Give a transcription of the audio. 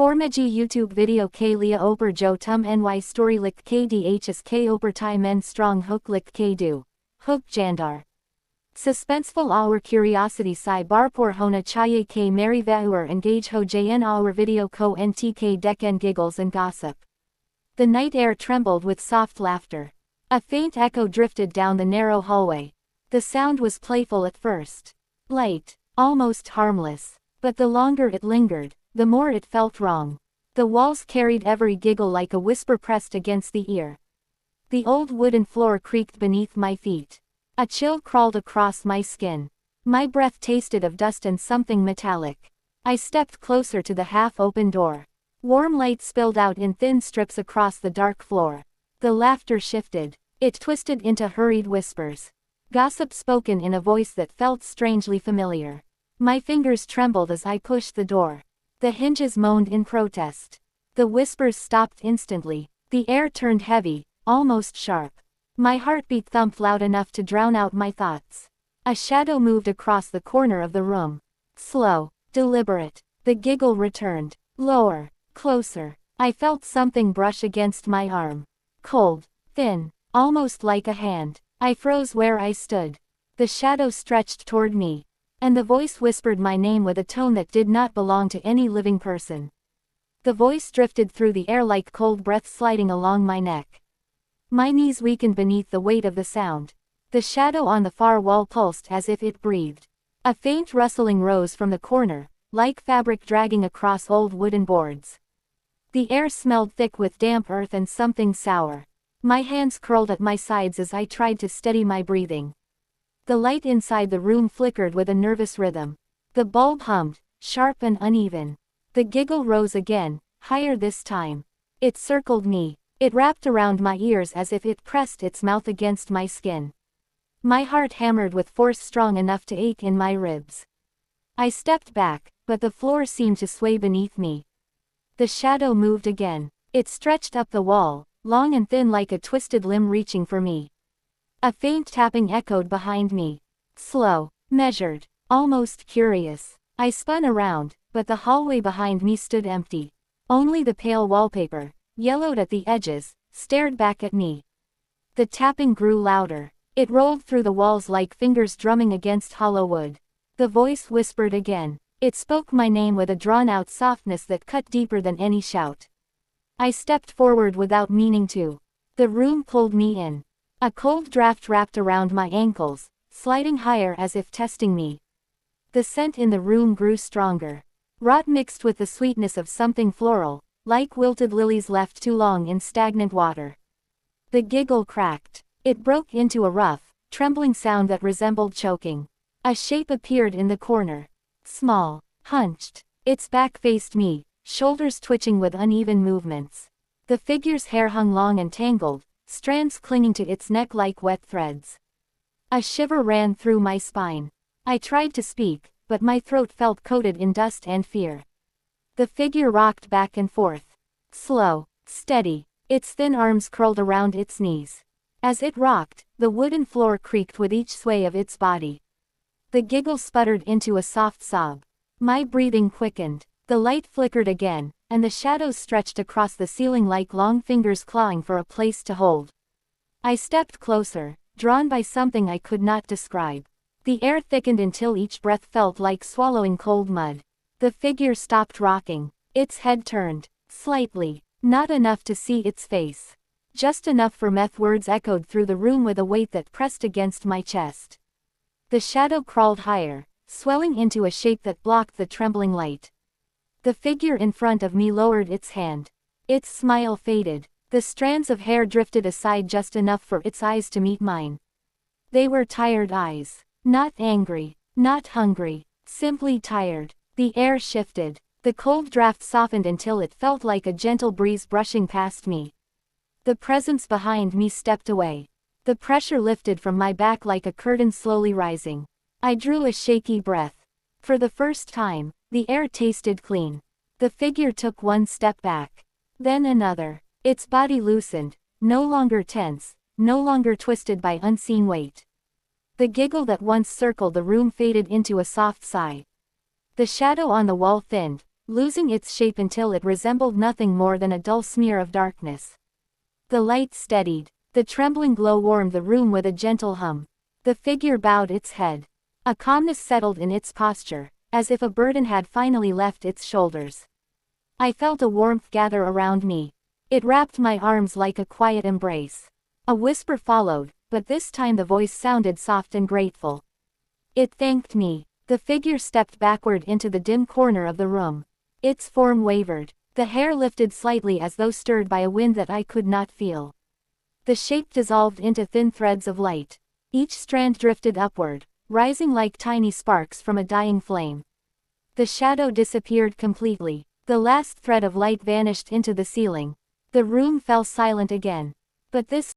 Formagi YouTube video K Lia Oper Jo Tum Ny Story Lik KDHS K Oper Tai Men Strong Hook Lik K Du. Hook Jandar. Suspenseful our curiosity Sai Barpor Hona Chaye K Mary Vauer Engage Ho JN our video Ko NTK Deken Giggles and Gossip. The night air trembled with soft laughter. A faint echo drifted down the narrow hallway. The sound was playful at first. Light, almost harmless. But the longer it lingered, the more it felt wrong. The walls carried every giggle like a whisper pressed against the ear. The old wooden floor creaked beneath my feet. A chill crawled across my skin. My breath tasted of dust and something metallic. I stepped closer to the half-open door. Warm light spilled out in thin strips across the dark floor. The laughter shifted. It twisted into hurried whispers. Gossip spoken in a voice that felt strangely familiar. My fingers trembled as I pushed the door. The hinges moaned in protest. The whispers stopped instantly. The air turned heavy, almost sharp. My heartbeat thumped loud enough to drown out my thoughts. A shadow moved across the corner of the room. Slow, deliberate. The giggle returned. Lower, closer. I felt something brush against my arm. Cold, thin, almost like a hand. I froze where I stood. The shadow stretched toward me. And the voice whispered my name with a tone that did not belong to any living person. The voice drifted through the air like cold breath sliding along my neck. My knees weakened beneath the weight of the sound. The shadow on the far wall pulsed as if it breathed. A faint rustling rose from the corner, like fabric dragging across old wooden boards. The air smelled thick with damp earth and something sour. My hands curled at my sides as I tried to steady my breathing. The light inside the room flickered with a nervous rhythm. The bulb hummed, sharp and uneven. The giggle rose again, higher this time. It circled me. It wrapped around my ears as if it pressed its mouth against my skin. My heart hammered with force strong enough to ache in my ribs. I stepped back, but the floor seemed to sway beneath me. The shadow moved again. It stretched up the wall, long and thin like a twisted limb reaching for me. A faint tapping echoed behind me. Slow, measured, almost curious. I spun around, but the hallway behind me stood empty. Only the pale wallpaper, yellowed at the edges, stared back at me. The tapping grew louder. It rolled through the walls like fingers drumming against hollow wood. The voice whispered again. It spoke my name with a drawn-out softness that cut deeper than any shout. I stepped forward without meaning to. The room pulled me in. A cold draft wrapped around my ankles, sliding higher as if testing me. The scent in the room grew stronger. Rot mixed with the sweetness of something floral, like wilted lilies left too long in stagnant water. The giggle cracked. It broke into a rough, trembling sound that resembled choking. A shape appeared in the corner. Small, hunched. Its back faced me, shoulders twitching with uneven movements. The figure's hair hung long and tangled, strands clinging to its neck like wet threads. A shiver ran through my spine. I tried to speak, but my throat felt coated in dust and fear. The figure rocked back and forth. Slow, steady, its thin arms curled around its knees. As it rocked, the wooden floor creaked with each sway of its body. The giggle sputtered into a soft sob. My breathing quickened. The light flickered again, and the shadows stretched across the ceiling like long fingers clawing for a place to hold. I stepped closer, drawn by something I could not describe. The air thickened until each breath felt like swallowing cold mud. The figure stopped rocking. Its head turned, slightly, not enough to see its face. Just enough for meth words echoed through the room with a weight that pressed against my chest. The shadow crawled higher, swelling into a shape that blocked the trembling light. The figure in front of me lowered its hand. Its smile faded. The strands of hair drifted aside just enough for its eyes to meet mine. They were tired eyes. Not angry, not hungry, simply tired. The air shifted. The cold draft softened until it felt like a gentle breeze brushing past me. The presence behind me stepped away. The pressure lifted from my back like a curtain slowly rising. I drew a shaky breath. For the first time, the air tasted clean. The figure took one step back. Then another. Its body loosened, no longer tense, no longer twisted by unseen weight. The giggle that once circled the room faded into a soft sigh. The shadow on the wall thinned, losing its shape until it resembled nothing more than a dull smear of darkness. The light steadied. The trembling glow warmed the room with a gentle hum. The figure bowed its head. A calmness settled in its posture, as if a burden had finally left its shoulders. I felt a warmth gather around me. It wrapped my arms like a quiet embrace. A whisper followed, but this time the voice sounded soft and grateful. It thanked me. The figure stepped backward into the dim corner of the room. Its form wavered. The hair lifted slightly as though stirred by a wind that I could not feel. The shape dissolved into thin threads of light. Each strand drifted upward, rising like tiny sparks from a dying flame. The shadow disappeared completely. The last thread of light vanished into the ceiling. The room fell silent again. But this